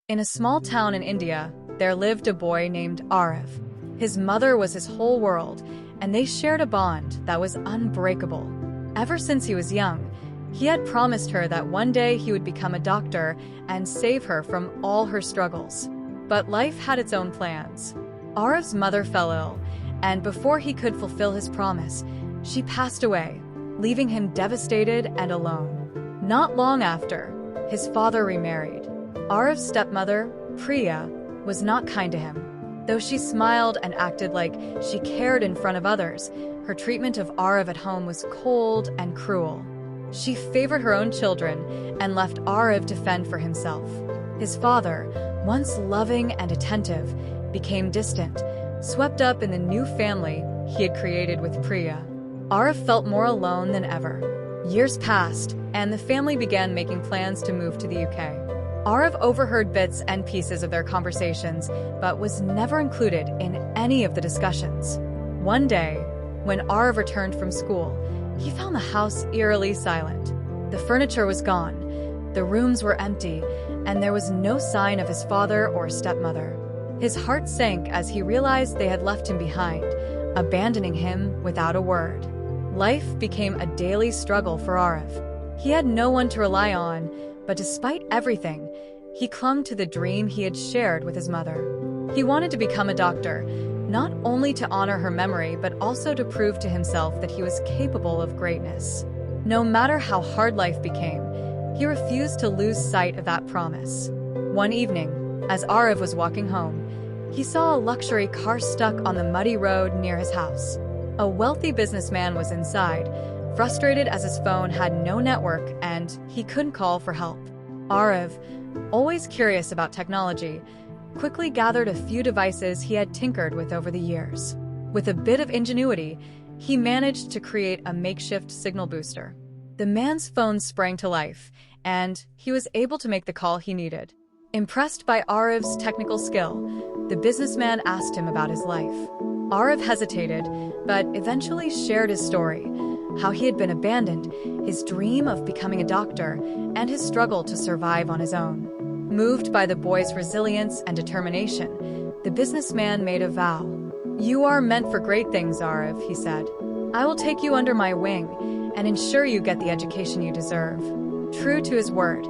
In a small town in India, there lived a boy named Aarav. His mother was his whole world, and they shared a bond that was unbreakable. Ever since he was young, he had promised her that one day he would become a doctor and save her from all her struggles. But life had its own plans. Aarav's mother fell ill, and before he could fulfill his promise, she passed away, leaving him devastated and alone. Not long after, his father remarried. Aarav's stepmother, Priya, was not kind to him. Though she smiled and acted like she cared in front of others, her treatment of Aarav at home was cold and cruel. She favored her own children and left Aarav to fend for himself. His father, once loving and attentive, became distant, swept up in the new family he had created with Priya. Aarav felt more alone than ever. Years passed, and the family began making plans to move to the UK. Aarav overheard bits and pieces of their conversations, but was never included in any of the discussions. One day, when Aarav returned from school, he found the house eerily silent. The furniture was gone, the rooms were empty, and there was no sign of his father or stepmother. His heart sank as he realized they had left him behind, abandoning him without a word. Life became a daily struggle for Aarav. He had no one to rely on, but despite everything, he clung to the dream he had shared with his mother. He wanted to become a doctor, not only to honor her memory, but also to prove to himself that he was capable of greatness. No matter how hard life became, he refused to lose sight of that promise. One evening, as Aarav was walking home, he saw a luxury car stuck on the muddy road near his house. A wealthy businessman was inside, frustrated as his phone had no network and he couldn't call for help. Aarav, always curious about technology, quickly gathered a few devices he had tinkered with over the years. With a bit of ingenuity, he managed to create a makeshift signal booster. The man's phone sprang to life, and he was able to make the call he needed. Impressed by Aarav's technical skill, the businessman asked him about his life. Aarav hesitated, but eventually shared his story, how he had been abandoned, his dream of becoming a doctor, and his struggle to survive on his own. Moved by the boy's resilience and determination, the businessman made a vow. "You are meant for great things, Aarav," he said. "I will take you under my wing and ensure you get the education you deserve." True to his word,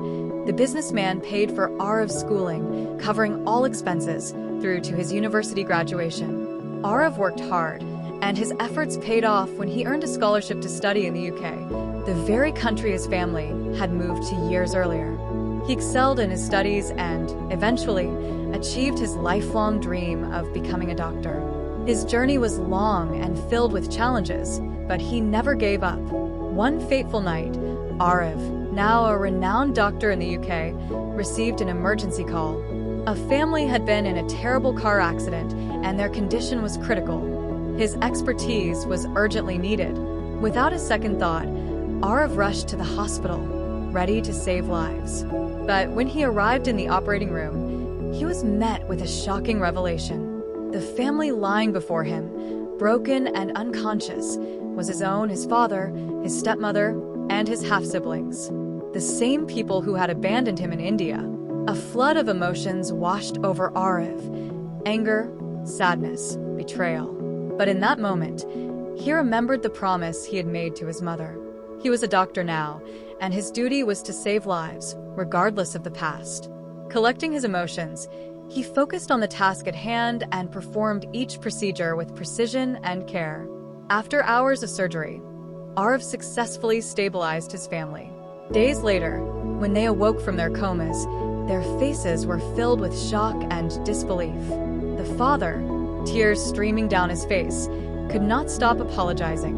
the businessman paid for Aarav's schooling, covering all expenses through to his university graduation. Aarav worked hard, and his efforts paid off when he earned a scholarship to study in the UK, the very country his family had moved to years earlier. He excelled in his studies and, eventually, achieved his lifelong dream of becoming a doctor. His journey was long and filled with challenges, but he never gave up. One fateful night, Aarav, now a renowned doctor in the UK, received an emergency call. A family had been in a terrible car accident, and their condition was critical. His expertise was urgently needed. Without a second thought, Aarav rushed to the hospital, ready to save lives. But when he arrived in the operating room, he was met with a shocking revelation. The family lying before him, broken and unconscious, was his father, his stepmother, and his half-siblings. The same people who had abandoned him in India. A flood of emotions washed over Aarav: anger, sadness, betrayal. But in that moment, he remembered the promise he had made to his mother. He was a doctor now, and his duty was to save lives, regardless of the past. Collecting his emotions, he focused on the task at hand and performed each procedure with precision and care. After hours of surgery, Aarav successfully stabilized his family. Days later, when they awoke from their comas, their faces were filled with shock and disbelief. The father, tears streaming down his face, could not stop apologizing.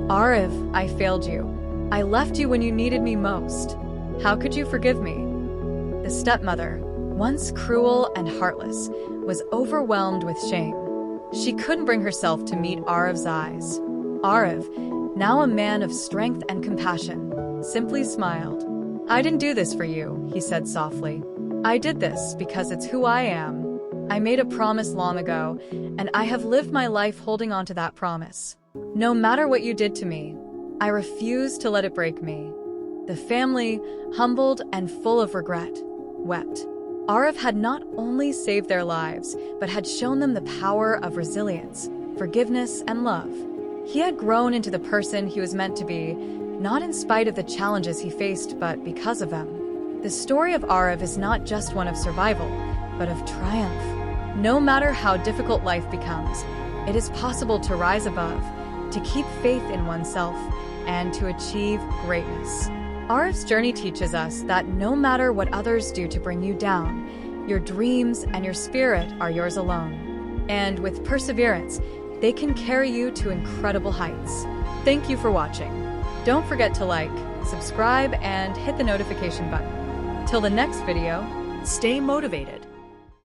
"Aarav, I failed you. I left you when you needed me most. How could you forgive me?" The stepmother, once cruel and heartless, was overwhelmed with shame. She couldn't bring herself to meet Aarav's eyes. Aarav, now a man of strength and compassion, simply smiled. "I didn't do this for you," he said softly. "I did this because it's who I am. I made a promise long ago, and I have lived my life holding on to that promise. No matter what you did to me, I refuse to let it break me." The family, humbled and full of regret, wept. Aarav had not only saved their lives, but had shown them the power of resilience, forgiveness, and love. He had grown into the person he was meant to be, not in spite of the challenges he faced, but because of them. The story of Aarav is not just one of survival, but of triumph. No matter how difficult life becomes, it is possible to rise above, to keep faith in oneself, and to achieve greatness. Aarav's journey teaches us that no matter what others do to bring you down, your dreams and your spirit are yours alone. And with perseverance, they can carry you to incredible heights. Thank you for watching. Don't forget to like, subscribe, and hit the notification button. Till the next video, stay motivated.